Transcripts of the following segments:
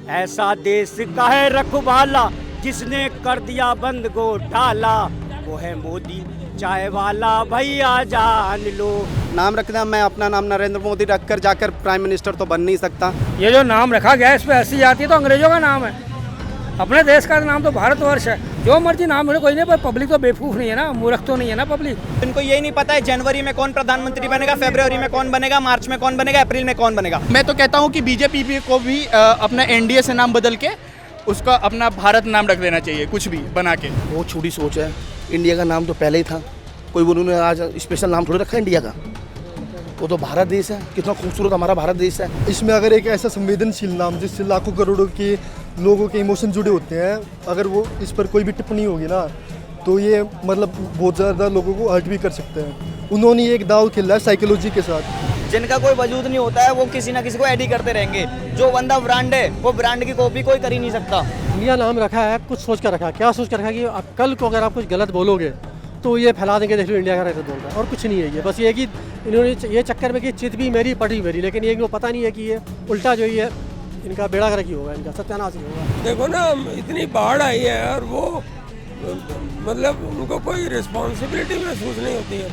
ऐसा देश का है रखवाला जिसने कर दिया बंद घोटाला, वो है मोदी चाय वाला भैया जान लो। नाम रखना, मैं अपना नाम नरेंद्र मोदी रखकर जाकर प्राइम मिनिस्टर तो बन नहीं सकता। ये जो नाम रखा गया है इस पे हंसी आती है तो अंग्रेजों का नाम है, अपने देश का नाम तो भारतवर्ष है। जो मर्जी नाम मिले कोई नहीं, पर पब्लिक तो बेवकूफ़ नहीं है ना, मूर्ख तो नहीं है ना पब्लिक। इनको यही नहीं पता है जनवरी में कौन प्रधानमंत्री बनेगा, फरवरी में कौन बनेगा, मार्च में कौन बनेगा, अप्रैल में कौन बनेगा। मैं तो कहता हूँ कि बीजेपी को भी अपना एनडीए से नाम बदल के उसका अपना भारत नाम रख देना चाहिए, कुछ भी बना के। बहुत छोटी सोच है। इंडिया का नाम तो पहले ही था, कोई उन्होंने आज स्पेशल नाम थोड़ी रखा है इंडिया का। वो तो भारत देश है, कितना खूबसूरत हमारा भारत देश है। इसमें अगर एक ऐसा संवेदनशील नाम जिससे लाखों करोड़ों के लोगों के इमोशन जुड़े होते हैं, अगर वो इस पर कोई भी टिप्पणी होगी ना तो ये मतलब बहुत ज़्यादा लोगों को हर्ट भी कर सकते हैं। उन्होंने एक दाव खेला है साइकोलॉजी के साथ। जिनका कोई वजूद नहीं होता है वो किसी ना किसी को एडी करते रहेंगे। जो बंदा ब्रांड है वो ब्रांड की कॉपी कोई कर ही नहीं सकता। इंडिया नाम रखा है, कुछ सोच कर रखा है। क्या सोच कर रखा है कि आप कल को अगर आप कुछ गलत बोलोगे तो ये फैला देंगे, देख लो इंडिया का रहता बोल रहा है, और कुछ नहीं है। ये बस ये कि इन्होंने ये चक्कर में कि चित भी मेरी पटी मेरी, लेकिन ये इनको पता नहीं है कि ये उल्टा जो ये इनका बेड़ा गर्क ही होगा, इनका सत्यानाश ही होगा। देखो ना, इतनी बाढ़ आई है और वो मतलब उनको कोई रिस्पॉन्सिबिलिटी महसूस नहीं होती है,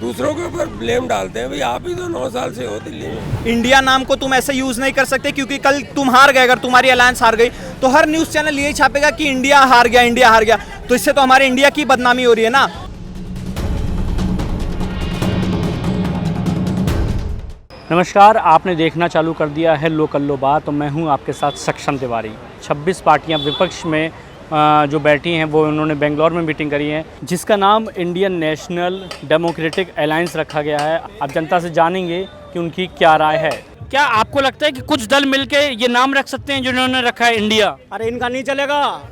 दूसरों के ऊपर ब्लेम डालते हैं। भाई आप ही तो 9 साल से हो दिल्ली में। इंडिया नाम को तुम ऐसे यूज नहीं कर सकते क्योंकि कल तुम हार गए, अगर तुम्हारी अलायंस हार गई तो हर न्यूज चैनल यही छापेगा कि इंडिया हार गया, इंडिया हार गया। तो इससे तो हमारे इंडिया की बदनामी हो रही है ना। नमस्कार, आपने देखना चालू कर दिया है लोकल लो बात, तो मैं हूं आपके साथ सक्षम तिवारी। 26 पार्टियां विपक्ष में जो बैठी हैं वो उन्होंने बेंगलोर में मीटिंग करी है, जिसका नाम इंडियन नेशनल डेमोक्रेटिक अलायंस रखा गया है। अब जनता से जानेंगे कि उनकी क्या राय है। क्या आपको लगता है कि कुछ दल मिलके ये नाम रख सकते हैं जिन्होंने रखा है इंडिया? अरे इनका नहीं चलेगा,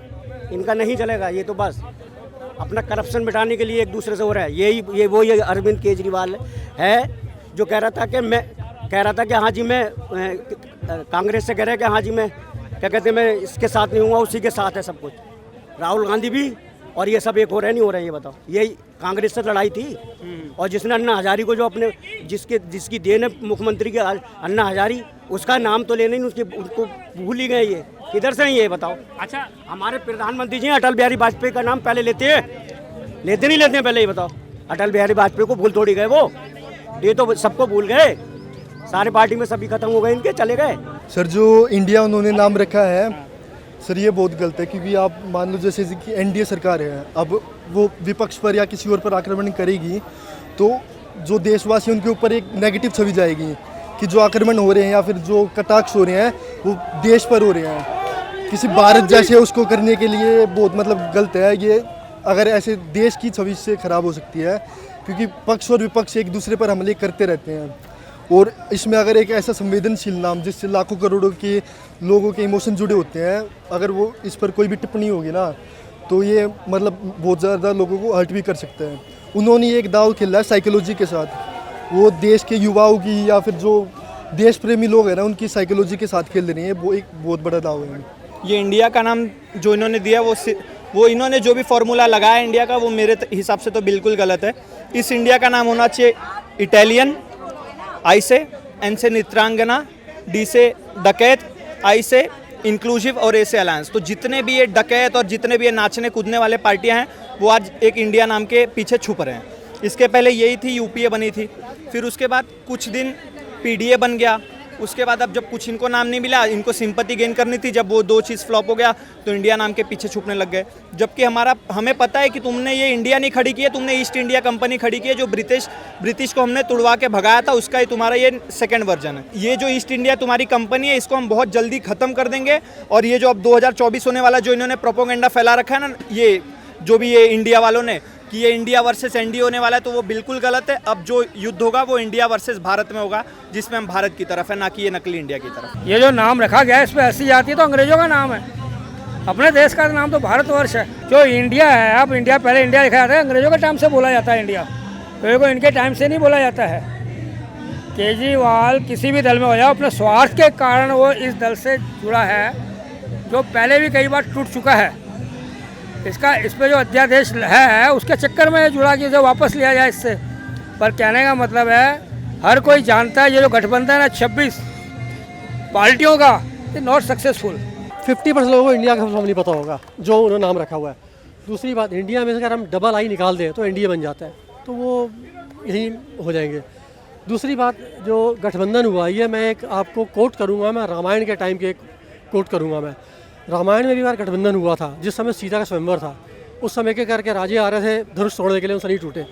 इनका नहीं चलेगा। ये तो बस अपना करप्शन मिटाने के लिए एक दूसरे से हो रहा है। ये अरविंद केजरीवाल है जो कह रहा था कि हाँ जी मैं कांग्रेस से कह रहे हैं कि हाँ जी मैं क्या कहते हैं, मैं इसके साथ नहीं हूँ, उसी के साथ है सब कुछ। राहुल गांधी भी और ये सब एक हो रहे नहीं हो रहे, ये बताओ। यही कांग्रेस से लड़ाई थी, और जिसने अन्ना हजारी को जो अपने जिसकी देन है मुख्यमंत्री के अन्ना हजारी, उसका नाम तो लेने नहीं, उनको भूल ही गए। ये किधर से नहीं, ये बताओ। अच्छा, हमारे प्रधानमंत्री जी अटल बिहारी वाजपेयी का नाम पहले लेते नहीं लेते हैं पहले, ये बताओ। अटल बिहारी वाजपेयी को भूल थोड़ी गए वो, ये तो सबको भूल गए। सारे पार्टी में सभी खत्म हो गए, इनके चले गए। सर जो इंडिया उन्होंने नाम रखा है सर, ये बहुत गलत है। क्योंकि आप मान लो जैसे कि एनडीए सरकार है, अब वो विपक्ष पर या किसी और पर आक्रमण करेगी तो जो देशवासी उनके ऊपर एक नेगेटिव छवि जाएगी कि जो आक्रमण हो रहे हैं या फिर जो कटाक्ष हो रहे हैं वो देश पर हो रहे हैं। किसी भारत जैसे उसको करने के लिए बहुत मतलब गलत है ये। अगर ऐसे देश की छवि से खराब हो सकती है, क्योंकि पक्ष और विपक्ष एक दूसरे पर हमले करते रहते हैं। और इसमें अगर एक ऐसा संवेदनशील नाम जिससे लाखों करोड़ों के लोगों के इमोशन जुड़े होते हैं, अगर वो इस पर कोई भी टिप्पणी होगी ना तो ये मतलब बहुत ज़्यादा लोगों को हर्ट भी कर सकते हैं। उन्होंने एक दाव खेला है साइकोलॉजी के साथ। वो देश के युवाओं की या फिर जो देश प्रेमी लोग हैं ना, उनकी साइकोलॉजी के साथ खेल रहे हैं। वो एक बहुत बड़ा दाव है। ये इंडिया का नाम जो इन्होंने दिया वो इन्होंने जो भी फॉर्मूला लगाया इंडिया का, वो मेरे हिसाब से तो बिल्कुल गलत है। इस इंडिया का नाम होना चाहिए इटालियन, आई से एन से नेत्रांगना, डी से डकैत, आई से इंक्लूसिव और ए से अलायंस। तो जितने भी ये डकैत और जितने भी ये नाचने कूदने वाले पार्टियां हैं वो आज एक इंडिया नाम के पीछे छुप रहे हैं। इसके पहले यही थी, यूपीए बनी थी, फिर उसके बाद कुछ दिन पीडीए बन गया, उसके बाद अब जब कुछ इनको नाम नहीं मिला, इनको सिंपैथी गेन करनी थी, जब वो 2 चीज़ फ्लॉप हो गया तो इंडिया नाम के पीछे छुपने लग गए। जबकि हमें पता है कि तुमने ये इंडिया नहीं खड़ी की है, तुमने ईस्ट इंडिया कंपनी खड़ी की है, जो ब्रिटिश को हमने तुड़वा के भगाया था, उसका ही तुम्हारा ये सेकेंड वर्जन है। ये जो ईस्ट इंडिया तुम्हारी कंपनी है, इसको हम बहुत जल्दी ख़त्म कर देंगे। और ये जो अब 2024 होने वाला जो इन्होंने प्रोपोगेंडा फैला रखा है ना, ये जो भी ये इंडिया वालों ने कि ये इंडिया वर्सेस एनडीए होने वाला है, तो वो बिल्कुल गलत है। अब जो युद्ध होगा वो इंडिया वर्सेस भारत में होगा, जिसमें हम भारत की तरफ है, ना कि ये नकली इंडिया की तरफ। ये जो नाम रखा गया है इस पे हंसी आती है तो अंग्रेजों का नाम है, अपने देश का नाम तो भारतवर्ष है। जो इंडिया है, अब इंडिया पहले इंडिया लिखा जाता है, अंग्रेजों के टाइम से बोला जाता है इंडिया, तो को इनके टाइम से नहीं बोला जाता है। केजरीवाल किसी भी दल में हो जाए, अपने स्वार्थ के कारण वो इस दल से जुड़ा है, जो पहले भी कई बार टूट चुका है। इस पे जो अध्यादेश है उसके चक्कर में जुड़ा कि उसे वापस लिया जाए इससे। पर कहने का मतलब है, हर कोई जानता है ये जो गठबंधन है 26 पार्टियों का, दे नॉट सक्सेसफुल। 50% लोगों को इंडिया का फॉर्म नहीं पता होगा जो उन्होंने नाम रखा हुआ है। दूसरी बात, इंडिया में से अगर हम डबल आई निकाल दें तो इंडिया बन जाता है, तो वो यही हो जाएंगे। दूसरी बात, जो गठबंधन हुआ ये मैं एक आपको कोट करूँगा, मैं रामायण के टाइम के कोट करूँगा। मैं रामायण में भी बार गठबंधन हुआ था, जिस समय सीता का स्वयंवर था, उस समय के करके राजे आ रहे थे धनुष तोड़ने के लिए, उनसे नहीं टूटे,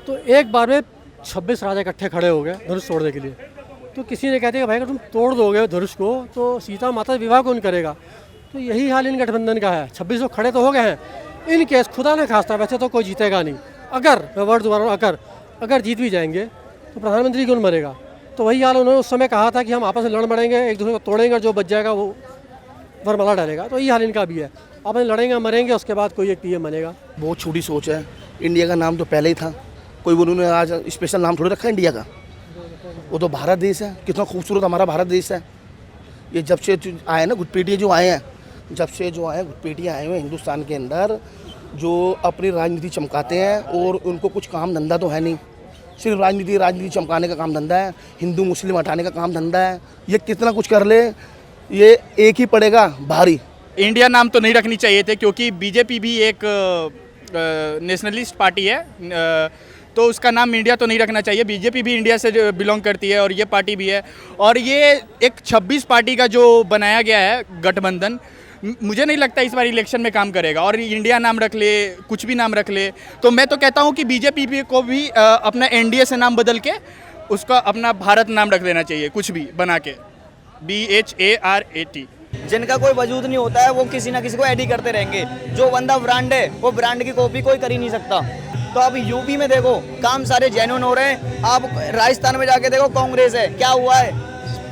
तो एक बार में 26 राजा इकट्ठे खड़े हो गए धनुष तोड़ने के लिए। तो किसी ने कहते हैं भाई अगर तुम तोड़ दोगे धनुष को तो सीता माता से विवाह कौन करेगा। तो यही हाल इन गठबंधन का है। 26 लोग खड़े तो हो गए हैं, इन केस खुदा ने खास्ता वैसे तो कोई जीतेगा नहीं। अगर मैं वर्ड दोबारा अगर जीत भी जाएंगे तो प्रधानमंत्री कौन मरेगा। तो वही हाल उन्होंने उस समय कहा था कि हम आपस में लड़ मरेंगे, एक दूसरे को तोड़ेंगे और जो बच जाएगा वो वरमाला डालेगा। तो यही हाल इनका भी है, आपस में लड़ेंगे मरेंगे, उसके बाद कोई एक पीएम बनेगा। बहुत छोटी सोच है। इंडिया का नाम तो पहले ही था, कोई उन्होंने आज स्पेशल नाम थोड़ी रखा है इंडिया का। वो तो भारत देश है, कितना खूबसूरत हमारा भारत देश है। ये जब से आए ना घुटपेटिए जो आए हैं, जब से जो आए घुटपेटिए आए हुए हिंदुस्तान के अंदर, जो अपनी राजनीति चमकाते हैं और उनको कुछ काम धंधा तो है नहीं, सिर्फ राजनीति चमकाने का काम धंधा है, हिंदू मुस्लिम हटाने का काम धंधा है। ये कितना कुछ कर ले, ये एक ही पड़ेगा भारी। इंडिया नाम तो नहीं रखनी चाहिए थे, क्योंकि बीजेपी भी एक नेशनलिस्ट पार्टी है, तो उसका नाम इंडिया तो नहीं रखना चाहिए। बीजेपी भी इंडिया से बिलोंग करती है और ये पार्टी भी है। और ये एक 26 पार्टी का जो बनाया गया है गठबंधन, मुझे नहीं लगता इस बार इलेक्शन में काम करेगा। और इंडिया नाम रख ले, कुछ भी नाम रख ले, तो मैं तो कहता हूँ कि बीजेपी को भी अपना एनडीए से नाम बदल के उसका अपना भारत नाम रख देना चाहिए, कुछ भी बना के, BHARAT। जिनका कोई वजूद नहीं होता है वो किसी ना किसी को ऐड ही करते रहेंगे। जो बंदा ब्रांड है वो ब्रांड की कॉपी कोई कर ही नहीं सकता। तो अब यूपी में देखो काम सारे जेन्युइन हो रहे हैं। आप राजस्थान में जाके देखो कांग्रेस है, क्या हुआ है,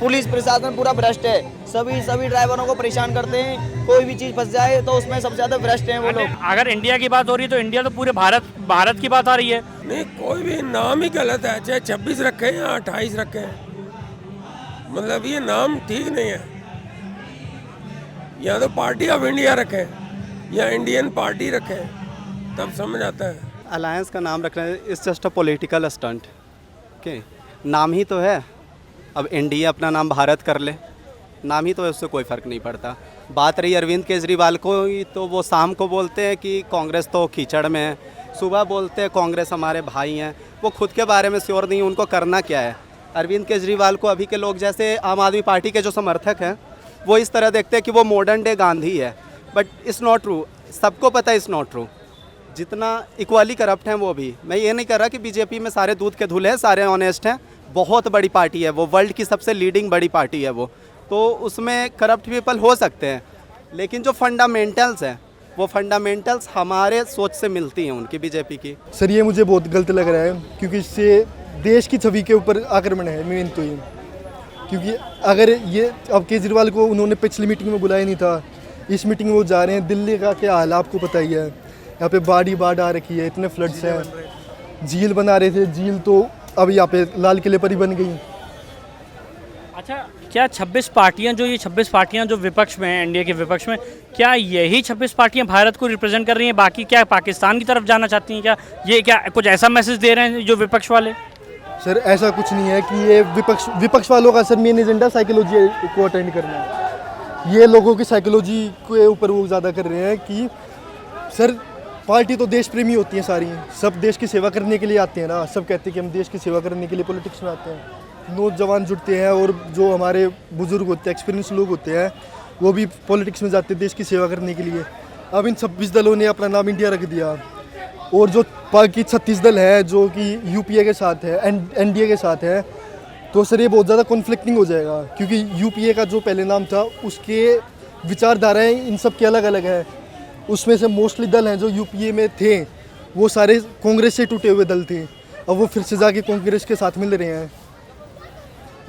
पुलिस प्रशासन पूरा भ्रष्ट है। सभी ड्राइवरों को परेशान करते हैं, कोई भी चीज़ फंस जाए तो उसमें सबसे ज़्यादा भ्रष्ट हैं वो लोग। अगर इंडिया की बात हो रही है तो इंडिया तो पूरे भारत की बात आ रही है। नहीं, कोई भी नाम ही गलत है, चाहे 26 रखे हैं या 28 रखे हैं, मतलब ये नाम ठीक नहीं है। या तो पार्टी ऑफ इंडिया रखें या इंडियन पार्टी रखें, तब समझ आता है। अलायंस का नाम रखना is just a political stunt. Okay, नाम ही तो है। अब इंडिया अपना नाम भारत कर ले, नाम ही तो है, उससे कोई फ़र्क नहीं पड़ता। बात रही अरविंद केजरीवाल को, तो वो शाम को बोलते हैं कि कांग्रेस तो कीचड़ में है, सुबह बोलते हैं कांग्रेस हमारे भाई हैं। वो खुद के बारे में श्योर नहीं, उनको करना क्या है। अरविंद केजरीवाल को अभी के लोग, जैसे आम आदमी पार्टी के जो समर्थक हैं, वो इस तरह देखते हैं कि वो मॉडर्न डे गांधी है, बट इट्स नॉट ट्रू। सबको पता है इट्स नॉट ट्रू। जितना इक्वली करप्ट हैं वो भी। मैं ये नहीं कर रहा कि बीजेपी में सारे दूध के धुले हैं, सारे ऑनेस्ट हैं। बहुत बड़ी पार्टी है वो, वर्ल्ड की सबसे लीडिंग बड़ी पार्टी है वो, तो उसमें करप्ट पीपल हो सकते हैं, लेकिन जो फंडामेंटल्स हैं वो फंडामेंटल्स हमारे सोच से मिलती हैं उनकी, बीजेपी की। सर ये मुझे बहुत गलत लग रहा है, क्योंकि इससे देश की छवि के ऊपर आक्रमण है मेन तो ये। क्योंकि अगर ये अब केजरीवाल को उन्होंने पिछली मीटिंग में बुलाया नहीं था, इस मीटिंग में वो जा रहे हैं। दिल्ली का क्या हाल आपको पता ही है, यहाँ पे बाढ़ आ रखी है, इतने फ्लड्स हैं। झील बना रहे थे, झील तो अब यहाँ पे लाल किले पर ही बन गई। अच्छा, क्या 26 पार्टियां जो ये 26 पार्टियां जो विपक्ष में हैं, इंडिया के विपक्ष में, क्या यही 26 पार्टियां भारत को रिप्रेजेंट कर रही हैं? बाकी क्या पाकिस्तान की तरफ जाना चाहती हैं? क्या ये क्या कुछ ऐसा मैसेज दे रहे हैं जो विपक्ष वाले? सर ऐसा कुछ नहीं है कि ये विपक्ष वालों का सर मेन एजेंडा साइकोलॉजी को अटेंड करना है। ये लोगों की साइकोलॉजी के ऊपर वो ज़्यादा कर रहे हैं कि सर पार्टी तो देश प्रेमी होती हैं सारी, सब देश की सेवा करने के लिए आते हैं ना। सब कहते हैं कि हम देश की सेवा करने के लिए पॉलिटिक्स में आते हैं। नौजवान जुड़ते हैं और जो हमारे बुजुर्ग होते हैं, एक्सपीरियंस लोग होते हैं, वो भी पॉलिटिक्स में जाते हैं देश की सेवा करने के लिए। अब इन 26 दलों ने अपना नाम इंडिया रख दिया, और जो बाकी 36 दल है जो कि यूपीए के साथ है, एनडीए के साथ है, तो सर ये बहुत ज़्यादा कॉन्फ्लिक्टिंग हो जाएगा। क्योंकि यूपीए का जो पहले नाम था उसके विचारधाराएँ इन सब की अलग अलग है। उसमें से मोस्टली दल हैं जो यूपीए में थे वो सारे कांग्रेस से टूटे हुए दल थे, अब वो फिर से जाके कांग्रेस के साथ मिल रहे हैं।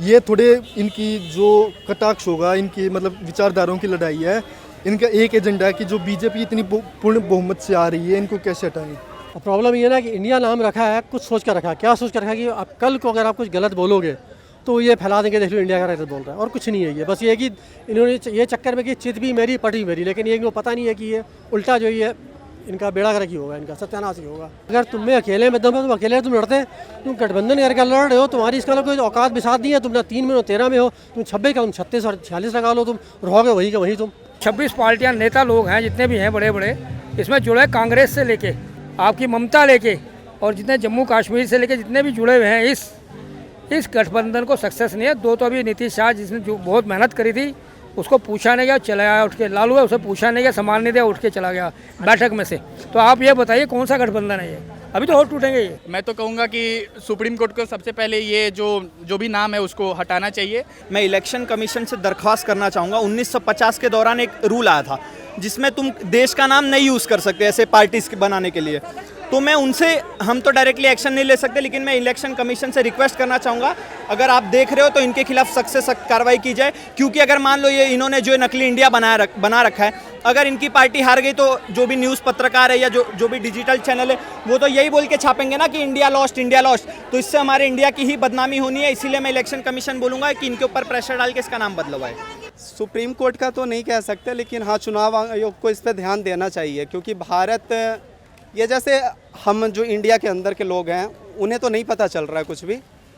ये थोड़े इनकी जो कटाक्ष होगा, इनकी मतलब विचारधाराओं की लड़ाई है। इनका एक एजेंडा है कि जो बीजेपी इतनी पूर्ण बहुमत से आ रही है, इनको कैसे हटाएं। प्रॉब्लम ये ना कि इंडिया नाम रखा है, कुछ सोच कर रखा है। क्या सोच कर रखा है कि आप कल को अगर आप कुछ गलत बोलोगे तो ये फैला देंगे, देख लो इंडिया का राइटर बोल रहा है, और कुछ नहीं है। ये बस ये कि इन्होंने ये चक्कर में कि चित भी मेरी पट भी मेरी, लेकिन ये इनको पता नहीं है कि ये उल्टा जो ये इनका बेड़ा गर्क ही होगा, इनका सत्यानाश ही होगा। अगर तुम में अकेले में दम है, तुम अकेले तुम लड़ते, तुम गठबंधन करके लड़ रहे हो, तुम्हारी इसका कोई औकात बिसात नहीं है। तुम ना 3 में हो 13 में हो, तुम 26 का तुम 36 और 46 लगा लो, तुम रहोगे वही का वही। तुम 26 पार्टियां, नेता लोग हैं जितने भी हैं बड़े बड़े, इसमें जुड़े कांग्रेस से लेके आपकी ममता लेके और जितने जम्मू कश्मीर से लेके जितने भी जुड़े हुए हैं, इस गठबंधन को सक्सेस नहीं है। 2 तो अभी नीतीश शाह जिसने जो बहुत मेहनत करी थी उसको पूछा नहीं गया, चला आया उठ के। लालू है, उसे पूछा नहीं गया, सम्मान नहीं दिया, उठ के चला गया बैठक में से। तो आप ये बताइए कौन सा गठबंधन है ये? अभी तो और टूटेंगे ये। मैं तो कहूँगा कि सुप्रीम कोर्ट को सबसे पहले ये जो भी नाम है उसको हटाना चाहिए। मैं इलेक्शन कमीशन से दरख्वास्त करना चाहूँगा। 1950 के दौरान एक रूल आया था जिसमें तुम देश का नाम नहीं यूज़ कर सकते ऐसे पार्टीज बनाने के लिए। तो मैं उनसे, हम तो डायरेक्टली एक्शन नहीं ले सकते, लेकिन मैं इलेक्शन कमीशन से रिक्वेस्ट करना चाहूँगा, अगर आप देख रहे हो तो इनके खिलाफ सख्त से सख्त कार्रवाई की जाए। क्योंकि अगर मान लो ये इन्होंने जो नकली इंडिया बना रखा है, अगर इनकी पार्टी हार गई तो जो भी न्यूज़ पत्रकार है या जो भी डिजिटल चैनल है वो तो यही बोल के छापेंगे ना कि इंडिया लॉस्ट, इंडिया लॉस्ट। तो इससे हमारे इंडिया की ही बदनामी होनी है। इसीलिए मैं इलेक्शन कमीशन बोलूँगा कि इनके ऊपर प्रेशर डाल के इसका नाम बदलवाए। सुप्रीम कोर्ट का तो नहीं कह सकते, लेकिन हाँ चुनाव आयोग को इस पर ध्यान देना चाहिए। क्योंकि भारत, ये जैसे हम जो इंडिया के अंदर के लोग हैं उन्हें तो नहीं पता चल रहा है कुछ भी,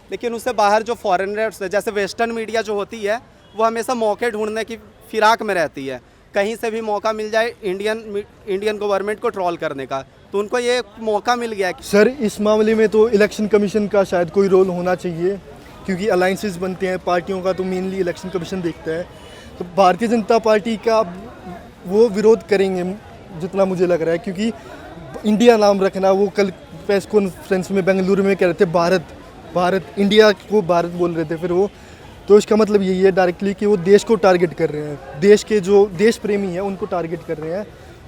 लेकिन उससे बाहर जो फॉरेनर्स है, जैसे वेस्टर्न मीडिया जो होती है वो हमेशा मौके ढूंढने की फिराक में रहती है। कहीं से भी मौका मिल जाए इंडियन गवर्नमेंट को ट्रोल करने का, तो उनको ये मौका मिल गया। सर इस मामले में तो इलेक्शन कमीशन का शायद कोई रोल होना चाहिए, क्योंकि अलाइंसेस बनते हैं पार्टियों का, तो मेनली इलेक्शन कमीशन देखता है। तो भारतीय जनता पार्टी का वो विरोध करेंगे जितना मुझे लग रहा है, क्योंकि इंडिया नाम रखना, वो कल प्रेस कॉन्फ्रेंस में बेंगलुरु में कह रहे थे भारत इंडिया को भारत बोल रहे थे फिर वो, तो इसका मतलब यही है डायरेक्टली कि वो देश को टारगेट कर रहे हैं, देश के जो देश प्रेमी हैं उनको टारगेट कर रहे हैं,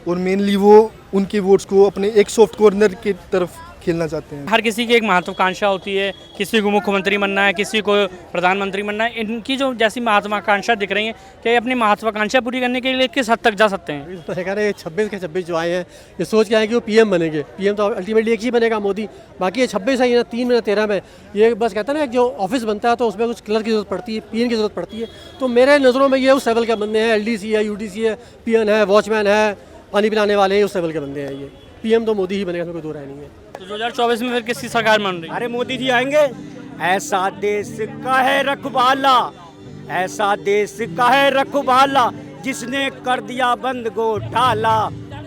और मेनली वो उनके वोट्स को अपने एक सॉफ्ट कॉर्नर की तरफ खेलना चाहते हैं। हर किसी की एक महत्वाकांक्षा होती है, किसी को मुख्यमंत्री बनना है, किसी को प्रधानमंत्री बनना है। इनकी जो जैसी महत्वाकांक्षा दिख रही है, क्या ये अपनी महत्वाकांक्षा पूरी करने के लिए किस हद तक जा सकते हैं? तो कह रहे 26 के 26 जो आए हैं ये सोच के आए कि वो पीएम बनेंगे। पीएम तो अल्टीमेटली एक ही बनेगा, मोदी। बाकी ये 26 है, ना 3 में ना 13 में, ये बस कहते हैं ना जो ऑफिस बनता है तो उसमें कुछ क्लर्क की जरूरत पड़ती है, पीएन की जरूरत पड़ती है। तो मेरे नज़रों में ये उस लेवल के बंदे हैं, एलडीसी है, यूडीसी है, पीएन है, वॉचमैन है, पानी पिलाने वाले हैं, उस लेवल के बंदे हैं ये। पीएम तो मोदी ही बनेगा, कोई दो राय नहीं है। तो 2024 में फिर किसकी सरकार बन रही है? अरे मोदी जी आएंगे। ऐसा देश का है रखवाला, ऐसा देश का है रखवाला, जिसने कर दिया बंद घोटाला,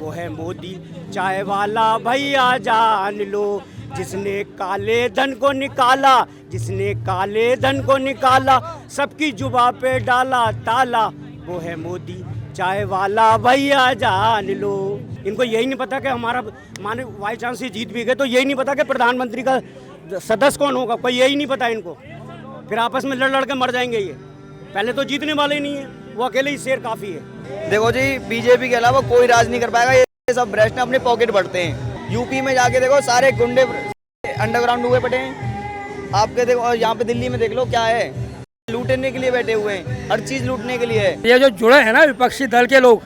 वो है मोदी चाय वाला भैया जान लो। जिसने काले धन को निकाला, जिसने काले धन को निकाला, सबकी जुबा पे डाला ताला, वो है मोदी चाय वाला भैया जान लो। इनको यही नहीं पता कि हमारा माने बाई चांस ही जीत भी गए तो यही नहीं पता कि प्रधानमंत्री का सदस्य कौन होगा, कोई यही नहीं पता इनको। फिर आपस में लड़ के मर जाएंगे ये। पहले तो जीतने वाले ही नहीं है, वो अकेले ही शेर काफ़ी है। देखो जी, बीजेपी के अलावा कोई राज नहीं कर पाएगा। ये सब भ्रष्ट अपने पॉकेट भरते हैं। यूपी में जाके देखो, सारे गुंडे अंडरग्राउंड हुए पड़े हैं। आपके देखो, और यहाँ पे दिल्ली में देख लो क्या है, लूटने के लिए बैठे हुए हैं, हर चीज़ लूटने के लिए है। ये जो जुड़े हैं ना विपक्षी दल के लोग,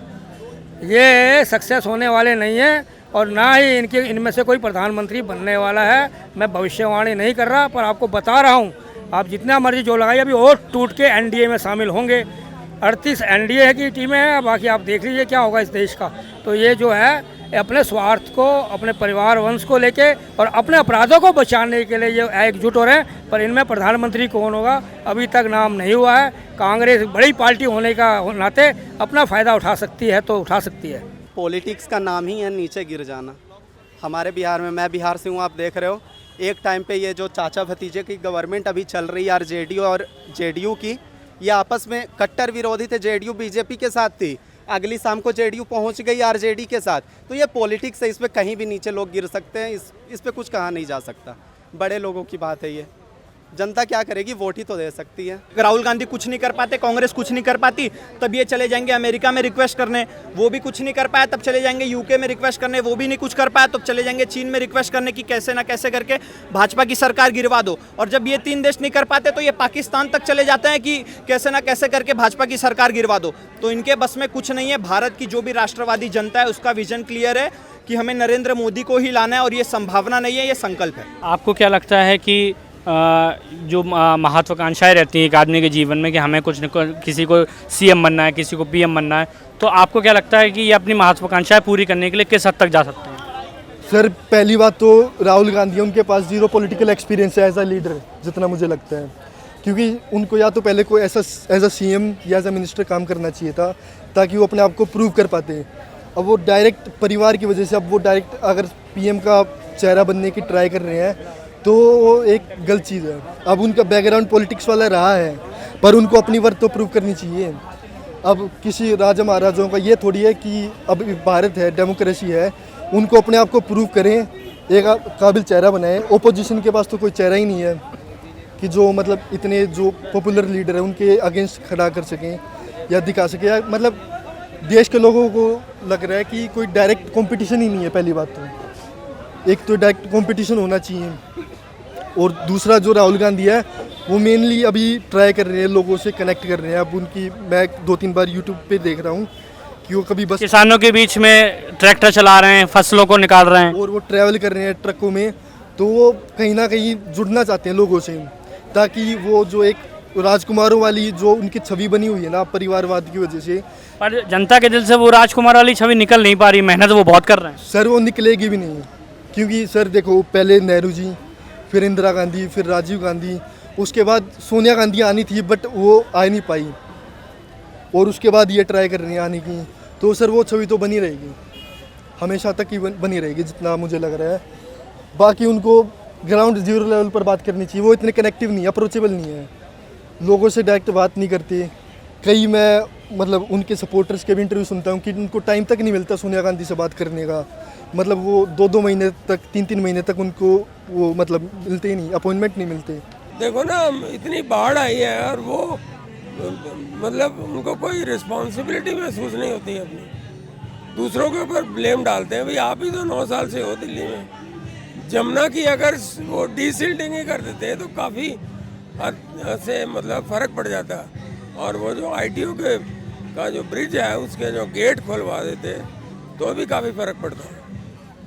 ये सक्सेस होने वाले नहीं हैं, और ना ही इनमें से कोई प्रधानमंत्री बनने वाला है। मैं भविष्यवाणी नहीं कर रहा, पर आपको बता रहा हूँ, आप जितना मर्जी जो लगाइए, अभी और टूट के एनडीए में शामिल होंगे। 38 एनडीए की टीमें हैं, बाकी आप देख लीजिए क्या होगा इस देश का। तो ये जो है अपने स्वार्थ को, अपने परिवार वंश को लेके और अपने अपराधों को बचाने के लिए ये एकजुट हो रहे हैं। पर इनमें प्रधानमंत्री कौन होगा अभी तक नाम नहीं हुआ है। कांग्रेस बड़ी पार्टी होने का नाते अपना फ़ायदा उठा सकती है तो उठा सकती है। पॉलिटिक्स का नाम ही है नीचे गिर जाना। हमारे बिहार में, मैं बिहार से हूँ, आप देख रहे हो, एक टाइम पे ये जो चाचा भतीजे की गवर्नमेंट अभी चल रही है आरजेडी और जेडीयू की, ये आपस में कट्टर विरोधी थे। जेडीयू बीजेपी के साथ थी, अगली शाम को जेडीयू पहुंच गई आरजेडी के साथ। तो ये पॉलिटिक्स है, इस पे कहीं भी नीचे लोग गिर सकते हैं, इस पे कुछ कहा नहीं जा सकता। बड़े लोगों की बात है ये। जनता क्या करेगी, वोट ही तो दे सकती है। राहुल गांधी कुछ नहीं कर पाते, कांग्रेस कुछ नहीं कर पाती, तब ये चले जाएंगे अमेरिका में रिक्वेस्ट करने, वो भी कुछ नहीं कर पाया, तब चले जाएंगे यूके में रिक्वेस्ट करने, वो भी नहीं कुछ कर पाया, तब चले जाएंगे चीन में रिक्वेस्ट करने की कैसे ना कैसे करके भाजपा की सरकार गिरवा दो। और जब ये 3 देश नहीं कर पाते तो ये पाकिस्तान तक चले जाते हैं कि कैसे ना कैसे करके भाजपा की सरकार गिरवा दो। तो इनके बस में कुछ नहीं है। भारत की जो भी राष्ट्रवादी जनता है उसका विजन क्लियर है कि हमें नरेंद्र मोदी को ही लाना है, और ये संभावना नहीं है, ये संकल्प है। आपको क्या लगता है कि जो महत्वाकांक्षाएं रहती हैं एक आदमी के जीवन में कि हमें कुछ न कुछ, किसी को सीएम बनना है, किसी को पीएम बनना है, तो आपको क्या लगता है कि ये अपनी महत्वाकांक्षाएं पूरी करने के लिए किस हद तक जा सकते हैं? सर पहली बात तो राहुल गांधी, उनके पास जीरो पॉलिटिकल एक्सपीरियंस है एज अ लीडर, जितना मुझे लगता है, क्योंकि उनको या तो पहले कोई ऐसा एज अ सीएम या एज अ मिनिस्टर काम करना चाहिए था ताकि वो अपने आप को प्रूव कर पाते। अब वो डायरेक्ट परिवार की वजह से, अब वो डायरेक्ट अगर पीएम का चेहरा बनने की ट्राई कर रहे हैं तो वो एक गलत चीज़ है। अब उनका बैकग्राउंड पॉलिटिक्स वाला रहा है, पर उनको अपनी वर्थ तो प्रूव करनी चाहिए। अब किसी राजा महाराजाओं का ये थोड़ी है कि अब भारत है, डेमोक्रेसी है, उनको अपने आप को प्रूव करें, एक काबिल चेहरा बनाएं। ओपोजिशन के पास तो कोई चेहरा ही नहीं है कि जो मतलब इतने जो पॉपुलर लीडर है उनके अगेंस्ट खड़ा कर सकें या दिखा सकें, या मतलब देश के लोगों को लग रहा है कि कोई डायरेक्ट कंपटीशन ही नहीं है। पहली बात तो एक तो डायरेक्ट कंपटीशन होना चाहिए, और दूसरा जो राहुल गांधी है वो मेनली अभी ट्राई कर रहे हैं, लोगों से कनेक्ट कर रहे हैं। अब उनकी मैं 2-3 बार यूट्यूब पे देख रहा हूँ कि वो कभी बस किसानों के बीच में ट्रैक्टर चला रहे हैं, फसलों को निकाल रहे हैं, और वो ट्रैवल कर रहे हैं ट्रकों में, तो वो कहीं ना कहीं जुड़ना चाहते हैं लोगों से, ताकि वो जो एक राजकुमारों वाली जो उनकी छवि बनी हुई है ना परिवारवाद की वजह से, पर जनता के दिल से वो राजकुमार वाली छवि निकल नहीं पा रही। मेहनत वो बहुत कर रहे हैं सर, वो निकलेगी भी नहीं। क्योंकि सर देखो, पहले नेहरू जी, फिर इंदिरा गांधी, फिर राजीव गांधी, उसके बाद सोनिया गांधी आनी थी बट वो आ नहीं पाई, और उसके बाद ये ट्राई कर रही हैं आने की, तो सर वो छवि तो बनी रहेगी, हमेशा तक ही बनी रहेगी जितना मुझे लग रहा है। बाकी उनको ग्राउंड जीरो लेवल पर बात करनी चाहिए। वो इतने कनेक्टिव नहीं, अप्रोचेबल नहीं है, लोगों से डायरेक्ट बात नहीं करते। कई मैं मतलब उनके सपोर्टर्स के भी इंटरव्यू सुनता हूँ कि उनको टाइम तक नहीं मिलता सोनिया गांधी से बात करने का, मतलब वो 2-2 महीने तक, 3-3 महीने तक उनको वो मतलब मिलते ही नहीं, अपॉइंटमेंट नहीं मिलते। देखो ना, इतनी बाढ़ आई है और वो मतलब उनको कोई रिस्पॉन्सिबिलिटी महसूस नहीं होती है अपनी, दूसरों के ऊपर ब्लेम डालते हैं। भाई आप ही तो 9 साल से हो दिल्ली में। जमुना की अगर वो डीसिल्टिंग ही कर देते तो काफ़ी से मतलब फ़र्क पड़ जाता, और वो जो ITO के का जो ब्रिज है उसके जो गेट खोलवा देते तो भी काफ़ी फ़र्क पड़ता।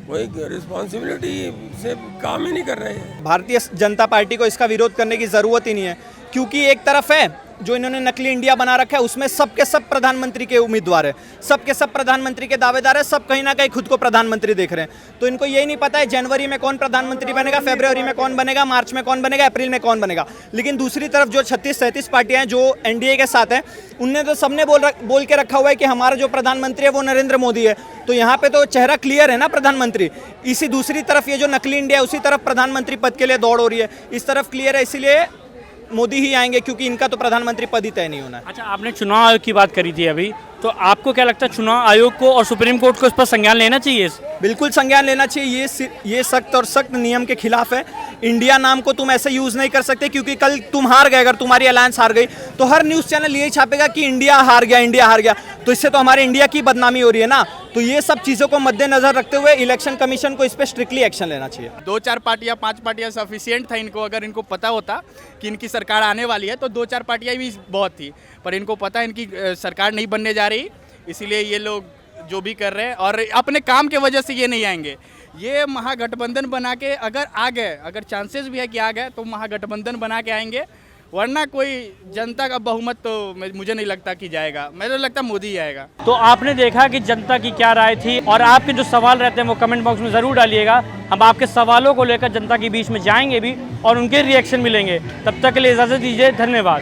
कोई रिस्पॉन्सिबिलिटी से काम ही नहीं कर रहे हैं। भारतीय जनता पार्टी को इसका विरोध करने की ज़रूरत ही नहीं है, क्योंकि एक तरफ है जो इन्होंने नकली इंडिया बना रखा है, उसमें सबके सब प्रधानमंत्री के उम्मीदवार है, सबके सब प्रधानमंत्री के दावेदार है, सब कहीं ना कहीं खुद को प्रधानमंत्री देख रहे हैं। तो इनको यही नहीं पता है जनवरी में कौन प्रधानमंत्री बनेगा, फरवरी में कौन बनेगा, मार्च में कौन बनेगा, अप्रैल में कौन बनेगा। लेकिन दूसरी तरफ जो 36-37 पार्टियां हैं जो NDA के साथ हैं, उनने तो सबने बोल के रखा हुआ है कि हमारा जो प्रधानमंत्री है वो नरेंद्र मोदी है। तो यहाँ पे तो चेहरा क्लियर है ना प्रधानमंत्री। इसी दूसरी तरफ ये जो नकली इंडिया है उसी तरफ प्रधानमंत्री पद के लिए दौड़ हो रही है, इस तरफ क्लियर है, इसीलिए मोदी ही आएंगे, क्योंकि इनका तो प्रधानमंत्री पद ही तय नहीं होना है। अच्छा, आपने चुनाव आयोग की बात करी थी अभी, तो आपको क्या लगता है चुनाव आयोग को और सुप्रीम कोर्ट को इस पर संज्ञान लेना चाहिए? बिल्कुल संज्ञान लेना चाहिए। ये सख्त और सख्त नियम के खिलाफ है। इंडिया नाम को तुम ऐसे यूज़ नहीं कर सकते, क्योंकि कल तुम हार गए, अगर तुम्हारी अलायंस हार गई तो हर न्यूज़ चैनल यही छापेगा कि इंडिया हार गया, इंडिया हार गया, तो इससे तो हमारे इंडिया की बदनामी हो रही है ना। तो ये सब चीज़ों को मद्देनजर रखते हुए इलेक्शन कमीशन को इस पर स्ट्रिक्टली एक्शन लेना चाहिए। 2-4 पार्टियां, 5 पार्टियां सफिशिएंट था इनको। अगर इनको पता होता कि इनकी सरकार आने वाली है तो 2-4 पार्टियां भी बहुत थी, पर इनको पता है इनकी सरकार नहीं बनने जा रही, इसीलिए ये लोग जो भी कर रहे हैं, और अपने काम के वजह से ये नहीं आएंगे। ये महागठबंधन बना के अगर आ गए, अगर चांसेस भी है कि आ गए, तो महागठबंधन बना के आएंगे, वरना कोई जनता का बहुमत तो मुझे नहीं लगता कि जाएगा। मुझे तो लगता मोदी ही आएगा। तो आपने देखा कि जनता की क्या राय थी, और आपके जो सवाल रहते हैं वो कमेंट बॉक्स में ज़रूर डालिएगा। हम आपके सवालों को लेकर जनता के बीच में जाएंगे भी और उनके रिएक्शन मिलेंगे। तब तक के लिए इजाज़त दीजिए, धन्यवाद।